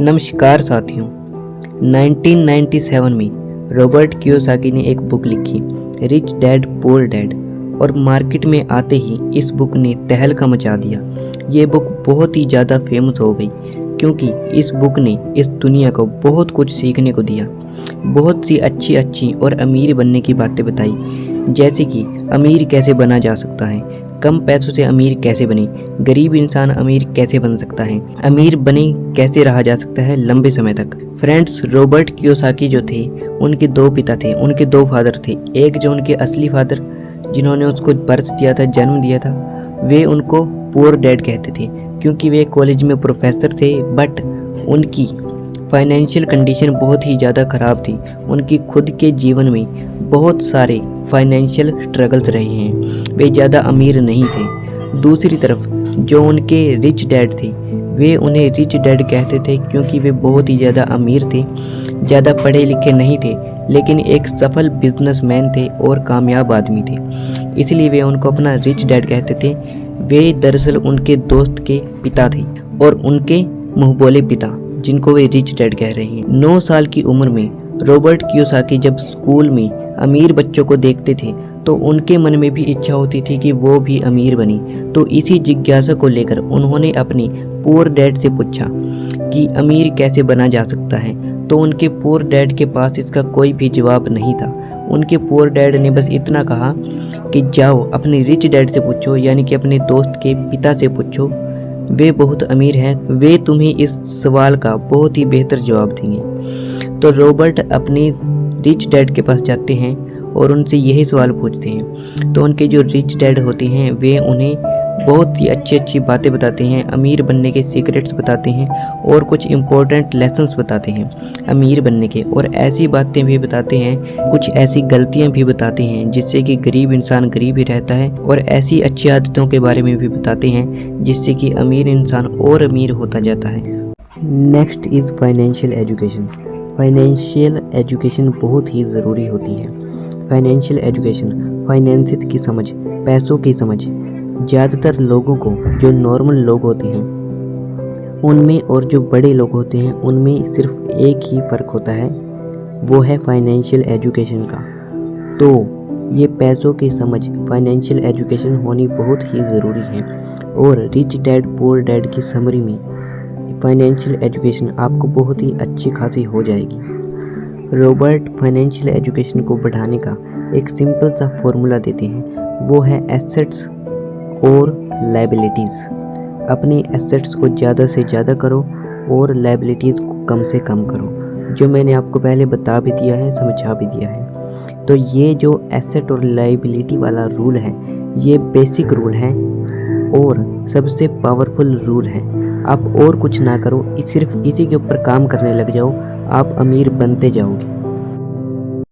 नमस्कार साथियों। 1997 में रॉबर्ट कियोसाकी ने एक बुक लिखी, रिच डैड पुअर डैड, और मार्केट में आते ही इस बुक ने तहलका मचा दिया। ये बुक बहुत ही ज़्यादा फेमस हो गई क्योंकि इस बुक ने इस दुनिया को बहुत कुछ सीखने को दिया। बहुत सी अच्छी अच्छी और अमीर बनने की बातें बताई, जैसे कि अमीर कैसे बना जा सकता है, कम पैसों से अमीर कैसे बने, गरीब इंसान अमीर कैसे बन सकता है, अमीर बने कैसे रहा जा सकता है लंबे समय तक। फ्रेंड्स, रॉबर्ट कियोसाकी जो थे उनके दो पिता थे, उनके दो फादर थे। एक जो उनके असली फादर जिन्होंने उसको बर्थ दिया था, जन्म दिया था, वे उनको पुअर डैड कहते थे क्योंकि वे कॉलेज में प्रोफेसर थे, बट उनकी फाइनेंशियल कंडीशन बहुत ही ज़्यादा ख़राब थी। उनकी खुद के जीवन में बहुत सारे फाइनेंशियल स्ट्रगल्स रहे हैं, वे ज़्यादा अमीर नहीं थे। दूसरी तरफ जो उनके रिच डैड थे, वे उन्हें रिच डैड कहते थे क्योंकि वे बहुत ही ज़्यादा अमीर थे, ज़्यादा पढ़े लिखे नहीं थे, लेकिन एक सफल बिजनेसमैन थे और कामयाब आदमी थे, इसलिए वे उनको अपना रिच डैड कहते थे। वे दरअसल उनके दोस्त के पिता थे और उनके मुंहबोले पिता, जिनको वे रिच डैड कह रहे हैं। 9 साल की उम्र में रॉबर्ट कियोसाकी जब स्कूल में अमीर बच्चों को देखते थे तो उनके मन में भी इच्छा होती थी कि वो भी अमीर बने। तो इसी जिज्ञासा को लेकर उन्होंने अपने पुअर डैड से पूछा कि अमीर कैसे बना जा सकता है। तो उनके पुअर डैड के पास इसका कोई भी जवाब नहीं था। उनके पुअर डैड ने बस इतना कहा कि जाओ अपने रिच डैड से पूछो, यानी कि अपने दोस्त के पिता से पूछो, वे बहुत अमीर हैं, वे तुम्हें इस सवाल का बहुत ही बेहतर जवाब देंगे। तो रॉबर्ट अपने रिच डैड के पास जाते हैं और उनसे यही सवाल पूछते हैं। तो उनके जो रिच डैड होते हैं वे उन्हें बहुत ही अच्छी अच्छी बातें बताते हैं, अमीर बनने के सीक्रेट्स बताते हैं और कुछ इम्पोर्टेंट लेसन्स बताते हैं अमीर बनने के, और ऐसी बातें भी बताते हैं, कुछ ऐसी गलतियां भी बताते हैं जिससे कि गरीब इंसान गरीब ही रहता है, और ऐसी अच्छी आदतों के बारे में भी बताते हैं जिससे कि अमीर इंसान और अमीर होता जाता है। Next is financial education. Financial education बहुत ही ज़रूरी होती है। फाइनेंशियल एजुकेशन, फाइनेंसिस की समझ, पैसों की समझ, ज़्यादातर लोगों को, जो नॉर्मल लोग होते हैं उनमें और जो बड़े लोग होते हैं उनमें सिर्फ एक ही फ़र्क होता है, वो है फाइनेंशियल एजुकेशन का। तो ये पैसों की समझ, फाइनेंशियल एजुकेशन होनी बहुत ही ज़रूरी है। और रिच डैड पुअर डैड की समरी में फाइनेंशियल एजुकेशन आपको बहुत ही अच्छी खासी हो जाएगी। रॉबर्ट फाइनेंशियल एजुकेशन को बढ़ाने का एक सिंपल सा फॉर्मूला देते हैं, वो है एसेट्स और लायबिलिटीज़। अपनी एसेट्स को ज़्यादा से ज़्यादा करो और लायबिलिटीज़ को कम से कम करो, जो मैंने आपको पहले बता भी दिया है, समझा भी दिया है। तो ये जो एसेट और लायबिलिटी वाला रूल है, ये बेसिक रूल है और सबसे पावरफुल रूल है। आप और कुछ ना करो, सिर्फ इसी के ऊपर काम करने लग जाओ, आप अमीर बनते जाओगे।